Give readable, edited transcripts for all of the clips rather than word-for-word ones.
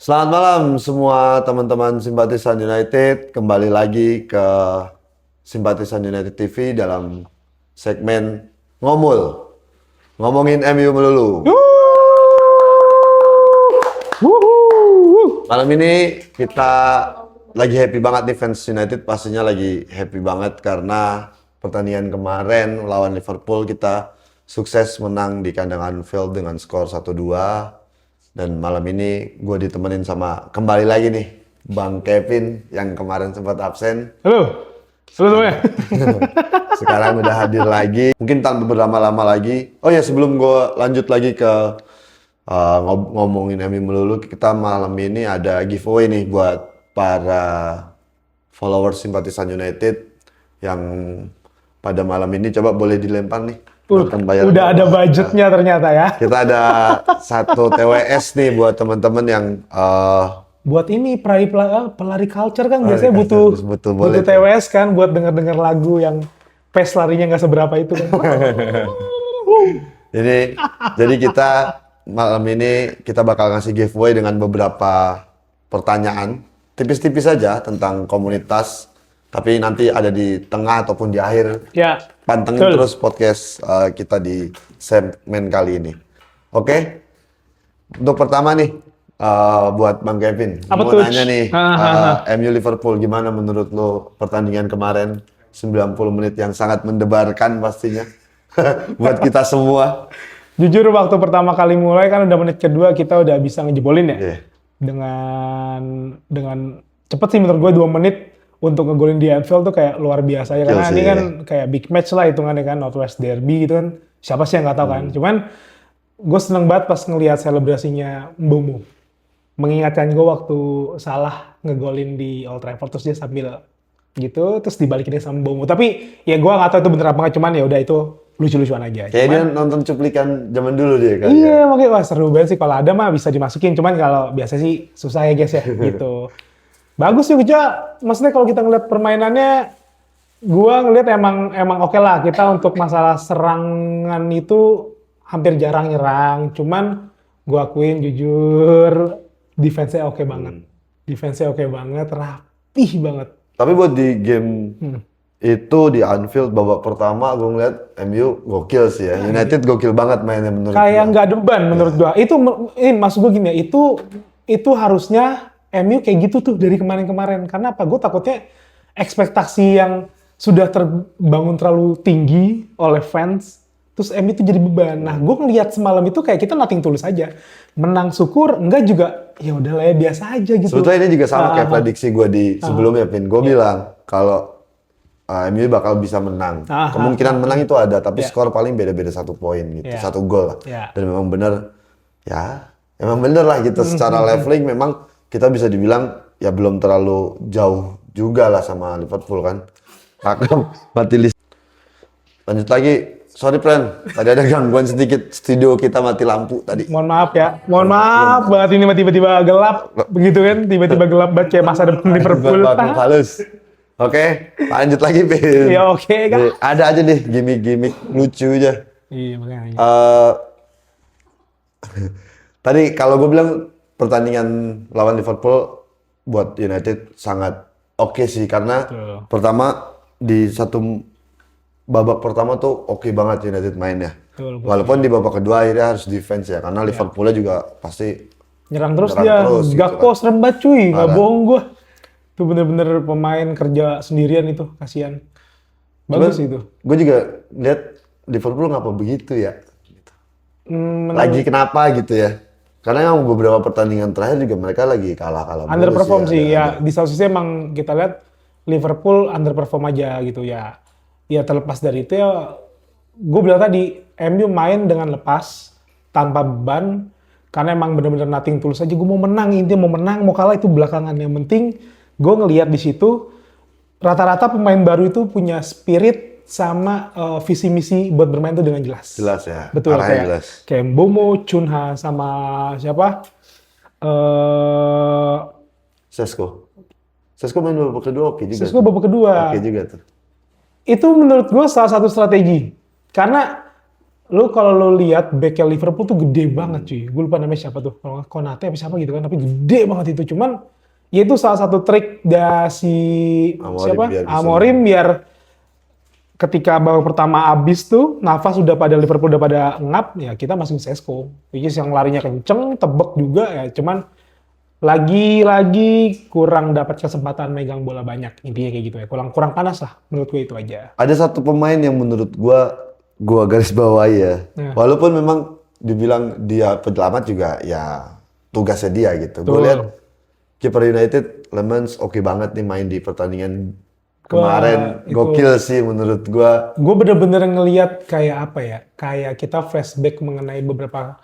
Selamat malam semua teman-teman Simpatisan United. Kembali lagi ke Simpatisan United TV dalam segmen Ngomul. Ngomongin MU melulu. Malam ini kita lagi happy banget nih fans United. Pastinya lagi happy banget karena pertandingan kemarin lawan Liverpool kita sukses menang di kandang Anfield dengan skor 1-2. Dan malam ini gue ditemenin sama kembali lagi nih Bang Kevin yang kemarin sempat absen. Halo semuanya. Sekarang udah hadir lagi. Mungkin tanpa berlama-lama lagi. Oh ya, sebelum gue lanjut lagi ke ngomongin MU melulu, kita malam ini ada giveaway nih buat para followers Simpatisan United yang pada malam ini coba boleh dilempar nih. Udah ada budgetnya ternyata ya. Kita ada satu TWS nih buat teman-teman yang Buat ini pelari culture kan biasanya butuh boleh TWS kan buat denger lagu yang pace larinya nggak seberapa itu kan. Jadi kita malam ini kita bakal ngasih giveaway dengan beberapa pertanyaan tipis-tipis saja tentang komunitas. Tapi nanti ada di tengah ataupun di akhir. Ya. Pantengin terus podcast kita di segmen kali ini. Oke? Untuk pertama nih, buat Bang Kevin. Apa mau tuh? nanya nih, MU Liverpool gimana menurut lo pertandingan kemarin 90 menit yang sangat mendebarkan pastinya buat kita semua. Jujur waktu pertama kali mulai kan udah menit kedua kita udah bisa ngejebolin ya. Yeah. Dengan cepet sih menurut gue 2 menit untuk ngegolin di Anfield tuh kayak luar biasa ya. Karena ini kan kayak big match lah hitungannya kan, Northwest Derby gitu kan. Siapa sih yang nggak tahu kan. Cuman gue seneng banget pas ngelihat selebrasinya Mbeumo. Mengingatkan gue waktu Salah ngegolin di Old Trafford terus dia sambil gitu terus dibalikinnya sama Mbeumo. Tapi ya gue nggak tahu itu bener apa nggak, cuman ya udah itu lucu-lucuan aja. Kayak dia nonton cuplikan zaman dulu dia kan. Iya, makanya wah seru banget sih kalau ada mah bisa dimasukin. Cuman kalau biasa sih susah ya guys ya gitu. Bagus sih Uja, maksudnya kalau kita ngeliat permainannya, gua ngeliat emang oke lah. Kita untuk masalah serangan itu hampir jarang nyerang. Cuman gua akuin jujur, defense-nya oke banget. Defense-nya oke banget, rapih banget. Tapi buat di game itu di Anfield babak pertama gue ngeliat MU gokil sih ya. United gokil banget mainnya menurut gue. Kayak nggak ada beban menurut gua. Itu maksud gua gini ya, itu harusnya MU kayak gitu tuh dari kemarin-kemarin. Karena apa? Gue takutnya ekspektasi yang sudah terbangun terlalu tinggi oleh fans, terus MU itu jadi beban. Nah, gue ngeliat semalam itu kayak kita nothing tulus aja. Menang syukur, enggak juga ya udahlah ya biasa aja gitu. Sebetulnya ini juga sama kayak prediksi gue di sebelumnya, Vin. Gue bilang kalau MU bakal bisa menang. Kemungkinan menang itu ada, tapi skor paling beda-beda 1 poin gitu, 1 gol lah. Dan memang bener, ya emang bener lah gitu. Secara leveling memang kita bisa dibilang ya belum terlalu jauh juga lah sama Liverpool kan. Kakak mati list. Lanjut lagi. Sorry friend, tadi ada gangguan sedikit, studio kita mati lampu tadi. Mohon maaf ya, mohon maaf banget ini tiba-tiba gelap, begitu kan, tiba-tiba gelap banget kayak masa depan Liverpool. Halus. Oke, lanjut lagi, Pin. Ya oke kan. Ada aja deh gimmick-gimmick lucu aja. Iya makanya. Tadi kalau gue bilang pertandingan lawan Liverpool buat United sangat oke sih karena pertama di satu babak pertama tuh oke banget United mainnya. Walaupun di babak kedua akhirnya harus defense ya karena Liverpoolnya juga pasti nyerang terus dia. Gakpo serem banget cuy, nggak bohong gue. Itu bener-bener pemain kerja sendirian itu, kasihan. Bagus itu. Gue juga lihat Liverpool ngapa begitu ya. Lagi kenapa gitu ya. Karena yang beberapa pertandingan terakhir juga mereka lagi kalah-kalah. Underperform sih ya. Di satu sisi emang kita lihat Liverpool underperform aja gitu ya. Ya terlepas dari itu ya, gue bilang tadi MU main dengan lepas, tanpa beban. Karena emang bener-bener nothing tulus aja. Gue mau menang, intinya mau menang, mau kalah itu belakangan. Yang penting gue ngelihat di situ rata-rata pemain baru itu punya spirit sama visi misi buat bermain itu dengan jelas. Jelas ya. Betul kayak jelas. Kayak Mbeumo, Cunha sama siapa? Sesko main babak kedua oke juga. Sesko babak kedua. Oke juga tuh. Itu menurut gue salah satu strategi. Karena Lu kalau lu lihat back Liverpool tuh gede banget cuy. Gue lupa namanya siapa tuh. Kalau nggak Konate apa siapa gitu kan. Tapi gede banget itu. Cuman ya itu salah satu trik dari si Amorim biar ketika babak pertama abis tuh nafas udah pada Liverpool udah pada ngap ya kita masih Sesko. Which is yang larinya kenceng, tebek juga ya. Cuman lagi-lagi kurang dapat kesempatan megang bola banyak. Intinya kayak gitu ya. Kurang panas lah menurut gue itu aja. Ada satu pemain yang menurut gua garis bawahi ya. Walaupun memang dibilang dia penyelamat juga ya tugasnya dia gitu. Gue lihat kiper United Lemans oke banget nih main di pertandingan kemarin. Gokil sih menurut gua. Gue bener-bener ngelihat kayak apa ya? Kayak kita flashback mengenai beberapa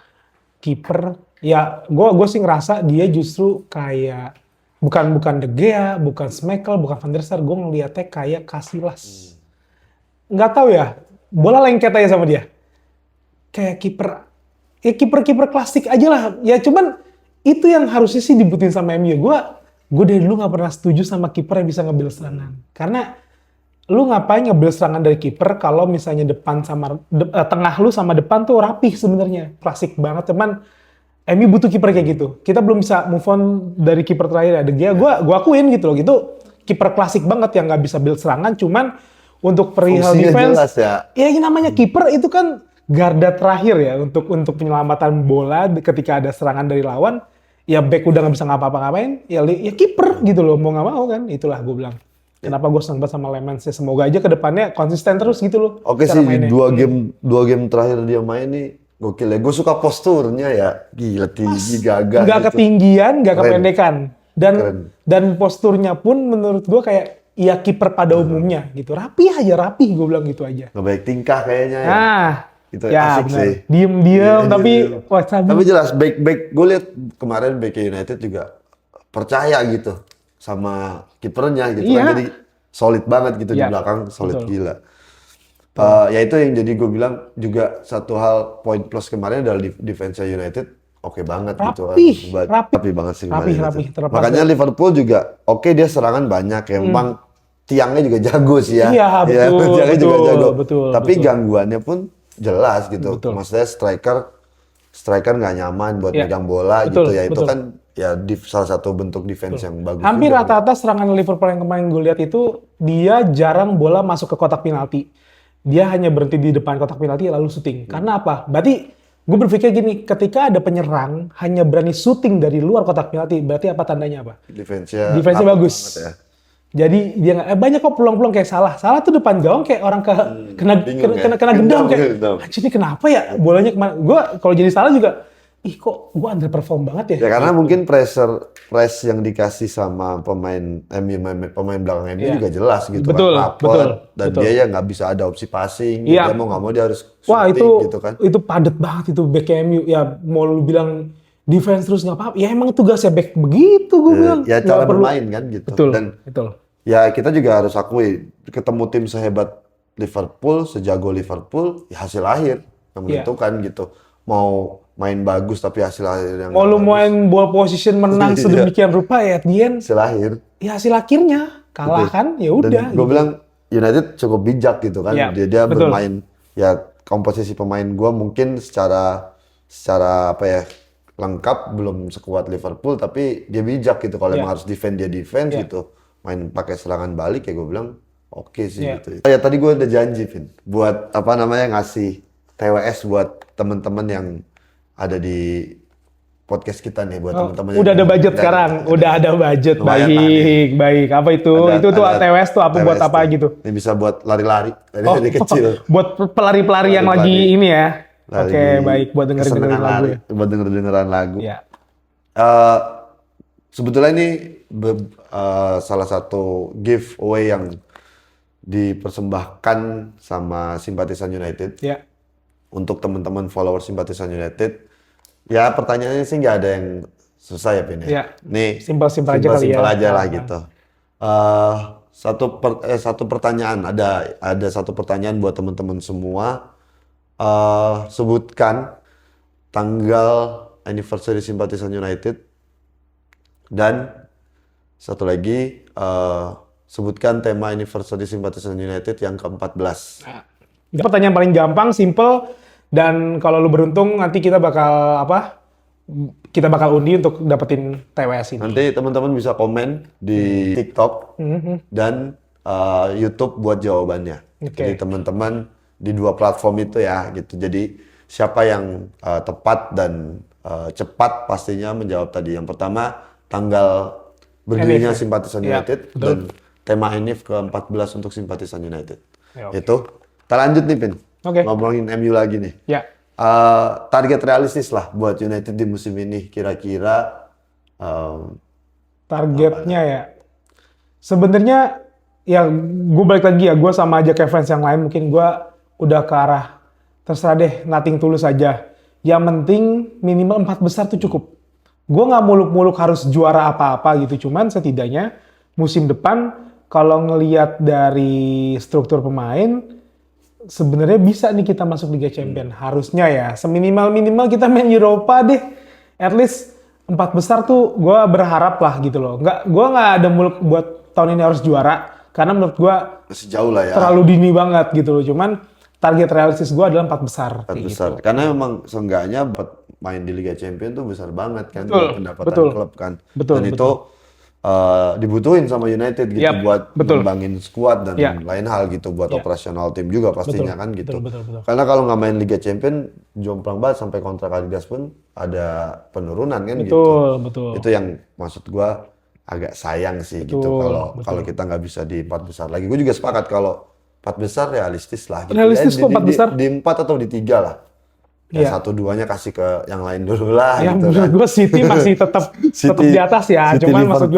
kiper. Ya, gue sih ngerasa dia justru kayak bukan De Gea, bukan Schmeichel, bukan Van der Sar. Gue ngeliatnya kayak Casillas. Nggak tahu ya. Bola lengket aja sama dia. Kayak kiper, ya kiper klasik aja lah. Ya cuman itu yang harusnya sih dibutuhin sama MU. Gue dari dulu nggak pernah setuju sama kiper yang bisa ngambil serangan. Karena lu ngapain ngambil serangan dari kiper kalau misalnya depan sama tengah lu sama depan tuh rapih sebenarnya. Klasik banget. Cuman MU butuh kiper kayak gitu. Kita belum bisa move on dari kiper terakhir ya. De Gea gue akuin gitu loh. Gitu kiper klasik banget yang nggak bisa build serangan. Cuman untuk perihal defense, jelas ya ini namanya kiper itu kan garda terakhir ya untuk penyelamatan bola ketika ada serangan dari lawan. Ya back udah nggak bisa ngapa-ngapain, ya kiper gitu loh, mau nggak mau kan. Itulah gue bilang. Kenapa gue senang banget sama Lemans ya. Semoga aja ke depannya konsisten terus gitu loh. Oke sih, dua game terakhir dia main nih gokil ya. Gue suka posturnya ya, gila tinggi, gagah. Nggak gitu. Ketinggian, nggak kependekan. Dan posturnya pun menurut gue kayak ya kiper pada umumnya gitu. Rapih gue bilang gitu aja. Nggak baik tingkah kayaknya ya. Itu ya, asik bener. Sih. Diem tapi tapi jelas back gue lihat kemarin back United juga percaya gitu sama kipernya gitu kan. Jadi solid banget gitu di belakang, solid gila. Ya itu yang jadi gue bilang juga satu hal poin plus kemarin adalah defense United oke banget gitu. Rapi banget sih. Rapi. Makanya Liverpool juga dia serangan banyak ya. Memang tiangnya juga jago sih ya. Iya, betul. Tiangnya juga jago. Tapi betul. Gangguannya pun jelas gitu. Betul. Maksudnya striker nggak nyaman buat megang bola gitu ya. Itu kan ya salah satu bentuk defense yang bagus. Hampir rata-rata serangan Liverpool yang kemarin gue lihat itu dia jarang bola masuk ke kotak penalti. Dia hanya berhenti di depan kotak penalti lalu syuting. Karena apa? Berarti gue berpikir gini, ketika ada penyerang hanya berani syuting dari luar kotak penalti, berarti apa tandanya apa? Defense-nya bagus. Ya. Jadi dia banyak kok peluang-peluang kayak salah tuh depan gawang kayak orang kena gendam kayak anjir ini kenapa ya bolanya kemana? Gue kalau jadi salah juga kok gue underperform banget ya. Ya karena mungkin press yang dikasih sama pemain belakang MU juga jelas gitu betul, dan dia ya nggak bisa ada opsi passing. Dia mau nggak mau dia harus shooting gitu kan. Itu padat banget itu back MU ya. Mau lu bilang defense terus nggak apa-apa ya emang tugasnya back begitu gue bilang. Ya cara bermain kan gitu. Betul. Ya kita juga harus akui ketemu tim sehebat Liverpool, sejago Liverpool, ya hasil akhir yang menentukan gitu. Mau main bagus tapi hasil akhir yang mau lu main ball position menang sedemikian rupa ya Dian. Hasil akhir. Ya hasil akhirnya kalah kan ya udah. Gue bilang United cukup bijak gitu kan. Dia bermain ya komposisi pemain gue mungkin secara apa ya lengkap belum sekuat Liverpool tapi dia bijak gitu kalau emang harus defend dia defense gitu. Main pakai serangan balik ya gue bilang oke sih gitu. Ya tadi gue udah janji Vin buat ngasih TWS buat teman-teman yang ada di podcast kita nih buat teman-teman. Udah ada budget sekarang, udah ada budget. Baik. Apa itu? Itu tuh TWS tuh apa buat apa gitu? Ini bisa buat lari-lari dari kecil. Buat pelari-pelari yang lagi ini ya. Oke, baik buat dengerin lagu ya. Buat dengerin lagu. Iya. Sebetulnya ini salah satu giveaway yang dipersembahkan sama Simpatisan United. Ya. Untuk teman-teman follower Simpatisan United. Ya pertanyaannya sih nggak ada yang susah ya Pin ya. Nih simpel-simpel aja kali ya. Simpel aja lah gitu. Satu pertanyaan ada satu pertanyaan buat teman-teman semua. Sebutkan tanggal anniversary Simpatisan United dan satu lagi sebutkan tema anniversary Simpatisan United yang ke-14. Itu pertanyaan paling gampang, simple. Dan kalau lu beruntung nanti kita bakal undi untuk dapetin TWS ini. Nanti teman-teman bisa komen di TikTok dan YouTube buat jawabannya. Jadi teman-teman di 2 platform itu ya gitu. Jadi siapa yang tepat dan cepat pastinya menjawab tadi. Yang pertama tanggal berdirinya Simpatisan United dan tema ENIF ke-14 untuk Simpatisan United. Itu. Kita lanjut nih Pin. Ngomongin MU lagi nih. Target realistis lah buat United di musim ini kira-kira. Targetnya ya. Sebenarnya ya gue balik lagi ya. Gue sama aja kayak fans yang lain. Mungkin gue udah ke arah terserah deh, nothing tulus aja. Yang penting minimal 4 besar tuh cukup. Gue nggak muluk-muluk harus juara apa-apa gitu. Cuman setidaknya musim depan kalau ngelihat dari struktur pemain, sebenarnya bisa nih kita masuk Liga Champion. Harusnya ya. Seminimal-minimal kita main Eropa deh. At least 4 besar tuh gue berharap lah gitu loh. Gue nggak ada muluk buat tahun ini harus juara. Karena menurut gue masih jauh lah ya. Terlalu dini banget gitu loh. Cuman target realistis gue adalah 4 besar. 4 besar. Gitu. Karena memang seenggaknya buat main di Liga Champion tuh besar banget kan. Pendapatan klub kan. Dan itu dibutuhin sama United gitu buat ngembangin skuad dan lain hal gitu. Buat operasional tim juga pastinya kan gitu. Karena kalau nggak main Liga Champion, jomplang banget sampai kontrak Adidas pun ada penurunan kan gitu. Itu yang maksud gue agak sayang sih gitu. Kalau kita nggak bisa di 4 besar lagi. Gue juga sepakat kalau 4 besar realistis lah. Gitu. Realistis kok 4 besar. Di 4 atau di 3 lah. Ya 1-2-nya kasih ke yang lain dulu lah. Ya gitu menurut gue City masih tetap di atas ya. City, cuman maksud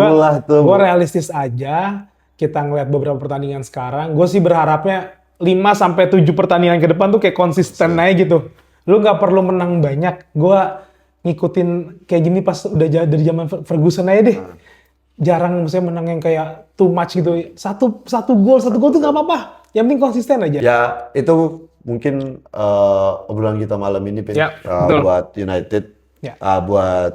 gue realistis aja. Kita ngeliat beberapa pertandingan sekarang. Gue sih berharapnya 5-7 pertandingan ke depan tuh kayak konsisten aja gitu. Lu nggak perlu menang banyak. Gue ngikutin kayak gini pas udah dari zaman Ferguson aja deh. Jarang misalnya menang yang kayak too much gitu. Satu gol tuh nggak apa-apa. Yang penting konsisten aja. Ya itu mungkin obrolan kita malam ini buat United, buat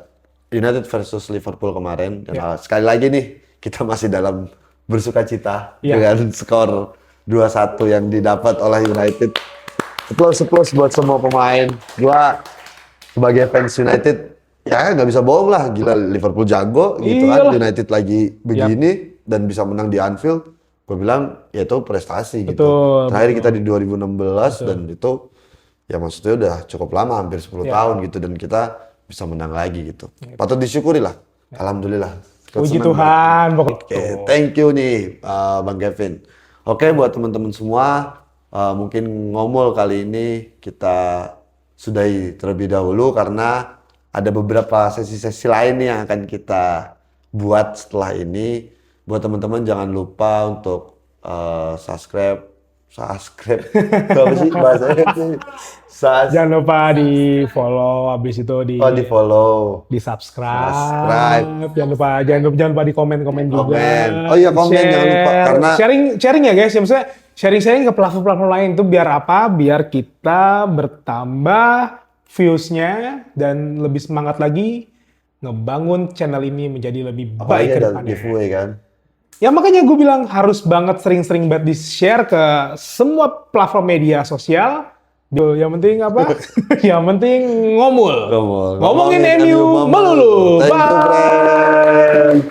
United versus Liverpool kemarin. Dan, sekali lagi nih kita masih dalam bersukacita dengan skor 2-1 yang didapat oleh United. Plus buat semua pemain. Gua sebagai fans United ya nggak bisa bohong lah, gila Liverpool jago gitu kan, United lagi begini dan bisa menang di Anfield. Gue bilang ya itu prestasi gitu. Terakhir kita di 2016 dan itu ya maksudnya udah cukup lama, hampir 10 tahun gitu, dan kita bisa menang lagi gitu. Patut disyukuri lah. Alhamdulillah. Puji Tuhan. Oke, thank you nih Bang Kevin. Oke, buat teman-teman semua, mungkin ngomol kali ini kita sudahi terlebih dahulu karena ada beberapa sesi-sesi lain yang akan kita buat setelah ini. Buat teman-teman jangan lupa untuk subscribe. Apa sih bahasanya? Jangan lupa di follow, habis itu di follow, di subscribe. Jangan lupa di komen juga. Oh iya, komen jangan lupa karena sharing ya guys. Ya, maksudnya sharing ke platform-platform lain itu biar apa? Biar kita bertambah views-nya dan lebih semangat lagi ngebangun channel ini menjadi lebih baik ke depannya. Giveaway kan. Ya makanya gue bilang harus banget sering-sering banget di-share ke semua platform media sosial. Yang penting apa? Yang penting ngomongin MU melulu. Bye.